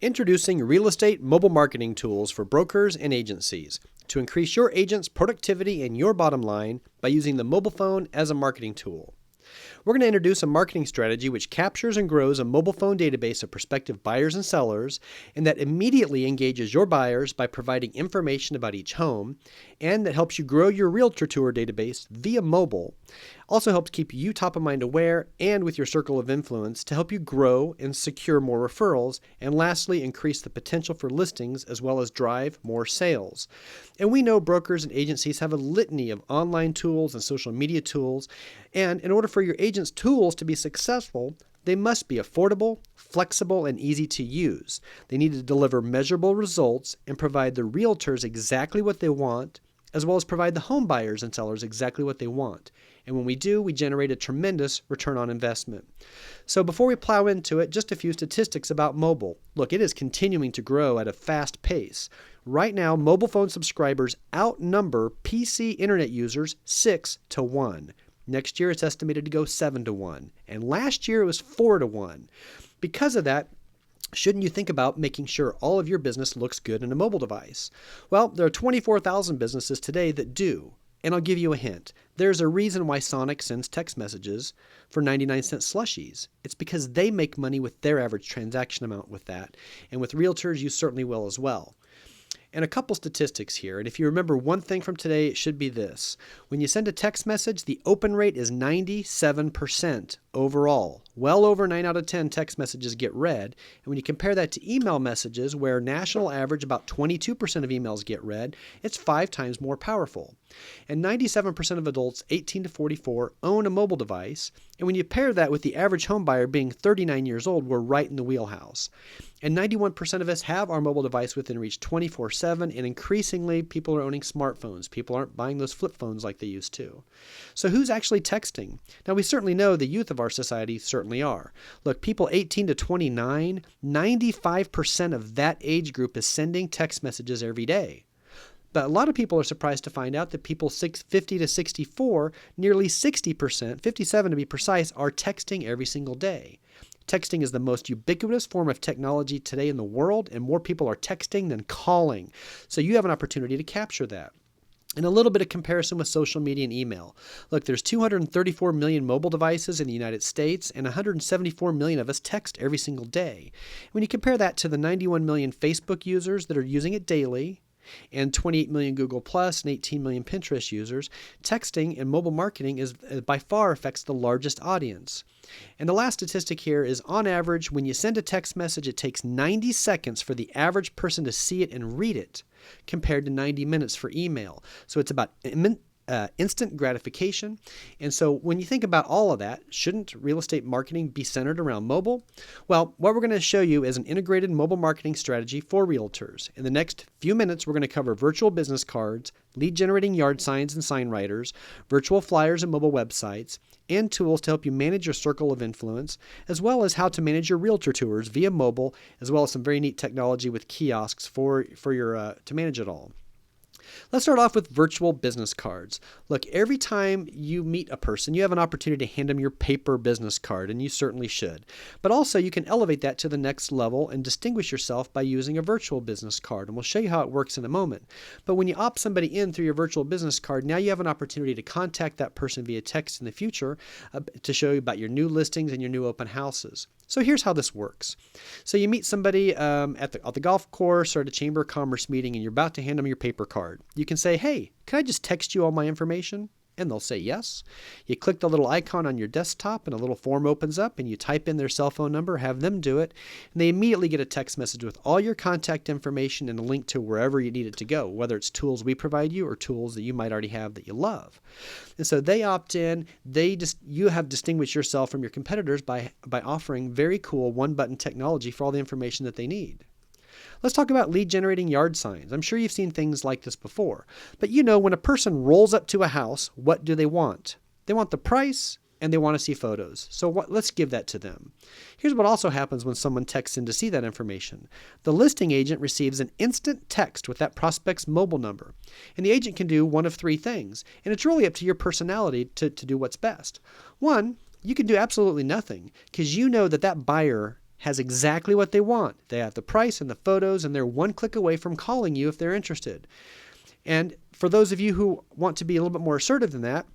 Introducing real estate mobile marketing tools for brokers and agencies to increase your agent's productivity and your bottom line by using the mobile phone as a marketing tool. We're going to introduce a marketing strategy which captures and grows a mobile phone database of prospective buyers and sellers, and that immediately engages your buyers by providing information about each home, and that helps you grow your realtor tour database via mobile. Also helps keep you top of mind aware and with your circle of influence to help you grow and secure more referrals, and lastly, increase the potential for listings as well as drive more sales. And we know brokers and agencies have a litany of online tools and social media tools, and in order for your agent's tools to be successful, they must be affordable, flexible, and easy to use. They need to deliver measurable results and provide the realtors exactly what they want, as well as provide the home buyers and sellers exactly what they want. And when we do, we generate a tremendous return on investment. So before we plow into it, just a few statistics about mobile. Look, it is continuing to grow at a fast pace. Right now, mobile phone subscribers outnumber PC internet users 6-1. Next year, it's estimated to go 7-1. And last year, it was 4-1. Because of that, shouldn't you think about making sure all of your business looks good in a mobile device? Well, there are 24,000 businesses today that do. And I'll give you a hint. There's a reason why Sonic sends text messages for 99-cent slushies. It's because they make money with their average transaction amount with that. And with realtors, you certainly will as well. And a couple statistics here, and if you remember one thing from today, it should be this. When you send a text message, the open rate is 97% overall. Well over 9 out of 10 text messages get read. And when you compare that to email messages, where national average about 22% of emails get read, it's 5 times more powerful. And 97% of adults 18 to 44 own a mobile device. And when you pair that with the average home buyer being 39 years old, we're right in the wheelhouse. And 91% of us have our mobile device within reach 24/7, and increasingly people are owning smartphones. People aren't buying those flip phones like they used to. So who's actually texting? Now, we certainly know the youth of our society certainly are. Look, people 18 to 29, 95% of that age group is sending text messages every day. But a lot of people are surprised to find out that people 50 to 64, nearly 60%, 57 to be precise, are texting every single day. Texting is the most ubiquitous form of technology today in the world, and more people are texting than calling. So you have an opportunity to capture that. And a little bit of comparison with social media and email. Look, there's 234 million mobile devices in the United States, and 174 million of us text every single day. When you compare that to the 91 million Facebook users that are using it daily, and 28 million Google Plus and 18 million Pinterest users, texting and mobile marketing is by far affects the largest audience. And the last statistic here is, on average, when you send a text message, it takes 90 seconds for the average person to see it and read it, compared to 90 minutes for email. So it's about instant gratification. And so when you think about all of that, shouldn't real estate marketing be centered around mobile? Well, what we're going to show you is an integrated mobile marketing strategy for realtors. In the next few minutes, we're going to cover virtual business cards, lead generating yard signs and sign writers, virtual flyers and mobile websites, and tools to help you manage your circle of influence, as well as how to manage your realtor tours via mobile, as well as some very neat technology with kiosks for your to manage it all. Let's start off with virtual business cards. Look, every time you meet a person, you have an opportunity to hand them your paper business card, and you certainly should. But also, you can elevate that to the next level and distinguish yourself by using a virtual business card, and we'll show you how it works in a moment. But when you opt somebody in through your virtual business card, now you have an opportunity to contact that person via text in the future to show you about your new listings and your new open houses. So here's how this works. So you meet somebody at the golf course or at a Chamber of Commerce meeting, and you're about to hand them your paper card. You can say, "Hey, can I just text you all my information?" And they'll say yes. You click the little icon on your desktop, and a little form opens up, and you type in their cell phone number, have them do it, and they immediately get a text message with all your contact information and a link to wherever you need it to go, whether it's tools we provide you or tools that you might already have that you love. And so they opt in. You have distinguished yourself from your competitors by offering very cool one-button technology for all the information that they need. Let's talk about lead generating yard signs. I'm sure you've seen things like this before. But you know, when a person rolls up to a house, what do they want? They want the price, and they want to see photos. So let's give that to them. Here's what also happens when someone texts in to see that information. The listing agent receives an instant text with that prospect's mobile number. And the agent can do one of 3 things. And it's really up to your personality to do what's best. One, you can do absolutely nothing, because you know that buyer has exactly what they want. They have the price and the photos, and they're one click away from calling you if they're interested. And for those of you who want to be a little bit more assertive than that,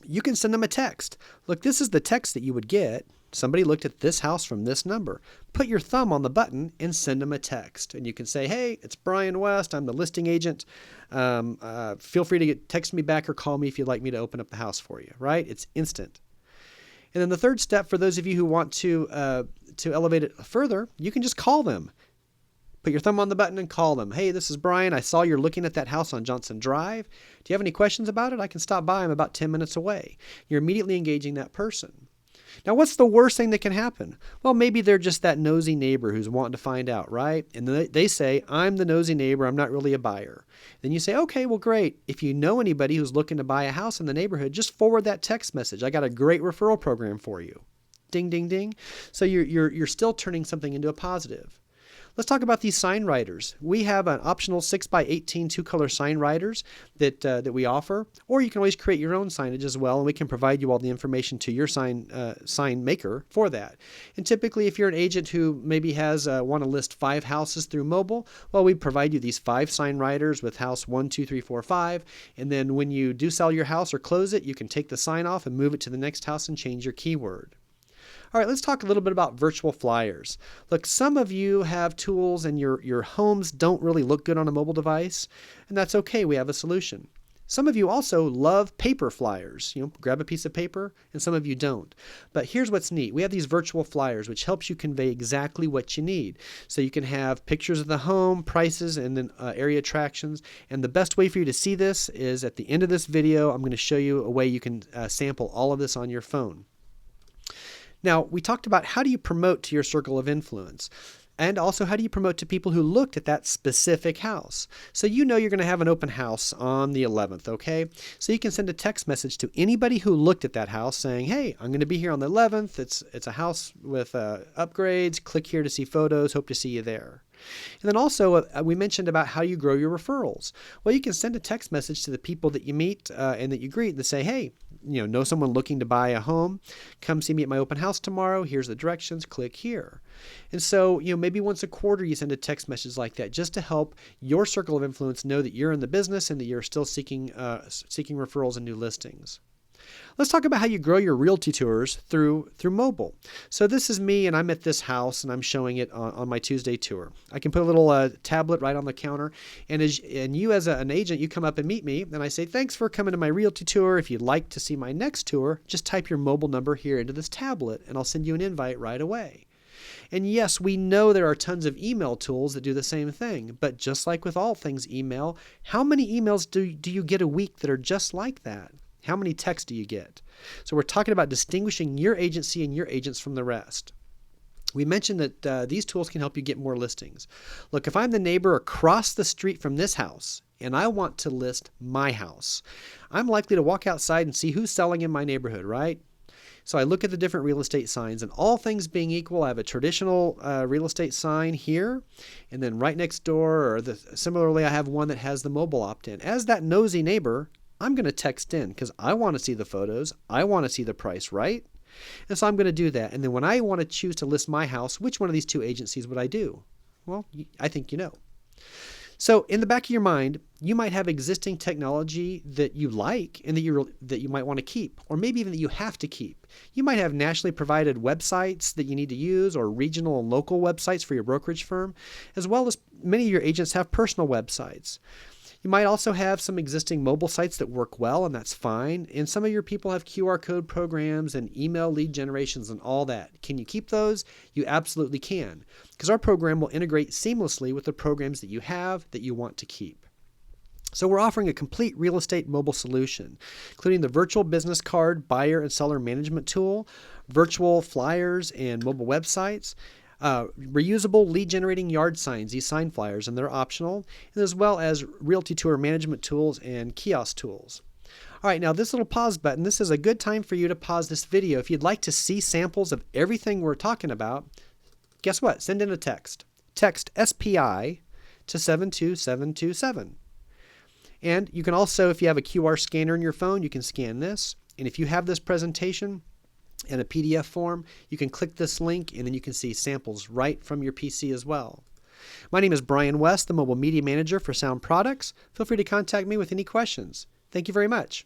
you can send them a text. Look, this is the text that you would get. Somebody looked at this house from this number. Put your thumb on the button and send them a text. And you can say, hey, it's Brian West. I'm the listing agent. Feel free to text me back or call me if you'd like me to open up the house for you, right? It's instant. And then the third step, for those of you who want to elevate it further, you can just call them. Put your thumb on the button and call them. Hey, this is Brian. I saw you're looking at that house on Johnson Drive. Do you have any questions about it? I can stop by. I'm about 10 minutes away. You're immediately engaging that person. Now, what's the worst thing that can happen? Well, maybe they're just that nosy neighbor who's wanting to find out, right? And they say, I'm the nosy neighbor. I'm not really a buyer. Then you say, okay, well, great. If you know anybody who's looking to buy a house in the neighborhood, just forward that text message. I got a great referral program for you. Ding, ding, ding. So you're still turning something into a positive. Let's talk about these sign writers. We have an optional 6x18 two-color sign writers that we offer, or you can always create your own signage as well, and we can provide you all the information to your sign maker for that. And typically, if you're an agent who maybe want to list 5 houses through mobile, well, we provide you these 5 sign writers with house 1, 2, 3, 4, 5, and then when you do sell your house or close it, you can take the sign off and move it to the next house and change your keyword. All right, let's talk a little bit about virtual flyers. Look, some of you have tools and your homes don't really look good on a mobile device, and that's okay. We have a solution. Some of you also love paper flyers. Grab a piece of paper, and some of you don't. But here's what's neat. We have these virtual flyers, which helps you convey exactly what you need. So you can have pictures of the home, prices, and then area attractions. And the best way for you to see this is at the end of this video, I'm going to show you a way you can sample all of this on your phone. Now, we talked about how do you promote to your circle of influence, and also how do you promote to people who looked at that specific house. So you know you're going to have an open house on the 11th, okay? So you can send a text message to anybody who looked at that house saying, hey, I'm going to be here on the 11th. It's a house with upgrades. Click here to see photos. Hope to see you there. And then also, we mentioned about how you grow your referrals. Well, you can send a text message to the people that you meet and that you greet and say, hey, know someone looking to buy a home? Come see me at my open house tomorrow. Here's the directions. Click here. And so, maybe once a quarter you send a text message like that just to help your circle of influence know that you're in the business and that you're still seeking referrals and new listings. Let's talk about how you grow your realty tours through mobile. So this is me, and I'm at this house, and I'm showing it on my Tuesday tour. I can put a little tablet right on the counter, and you as an agent, you come up and meet me, and I say, thanks for coming to my realty tour. If you'd like to see my next tour, just type your mobile number here into this tablet, and I'll send you an invite right away. And yes, we know there are tons of email tools that do the same thing, but just like with all things email, how many emails do you get a week that are just like that? How many texts do you get? So we're talking about distinguishing your agency and your agents from the rest. We mentioned that these tools can help you get more listings. Look, if I'm the neighbor across the street from this house and I want to list my house, I'm likely to walk outside and see who's selling in my neighborhood, right? So I look at the different real estate signs, and all things being equal, I have a traditional real estate sign here, and then right next door, or similarly, I have one that has the mobile opt-in. As that nosy neighbor, I'm going to text in because I want to see the photos. I want to see the price, right? And so I'm going to do that. And then when I want to choose to list my house, which one of these 2 agencies would I do? Well, I think you know. So in the back of your mind, you might have existing technology that you like and that you might want to keep, or maybe even that you have to keep. You might have nationally provided websites that you need to use, or regional and local websites for your brokerage firm, as well as many of your agents have personal websites. You might also have some existing mobile sites that work well, and that's fine. And some of your people have QR code programs and email lead generations and all that. Can you keep those? You absolutely can, because our program will integrate seamlessly with the programs that you have that you want to keep. So we're offering a complete real estate mobile solution, including the virtual business card, buyer and seller management tool, virtual flyers and mobile websites, reusable lead generating yard signs, these sign flyers, and they're optional, and as well as realty tour management tools and kiosk tools. All right, now this little pause button, this is a good time for you to pause this video. If you'd like to see samples of everything we're talking about, guess what? Send in a text. Text SPI to 72727. And you can also, if you have a QR scanner in your phone, you can scan this. And if you have this presentation, in a PDF form. You can click this link and then you can see samples right from your PC as well. My name is Brian West, the Mobile Media Manager for Sound Products. Feel free to contact me with any questions. Thank you very much.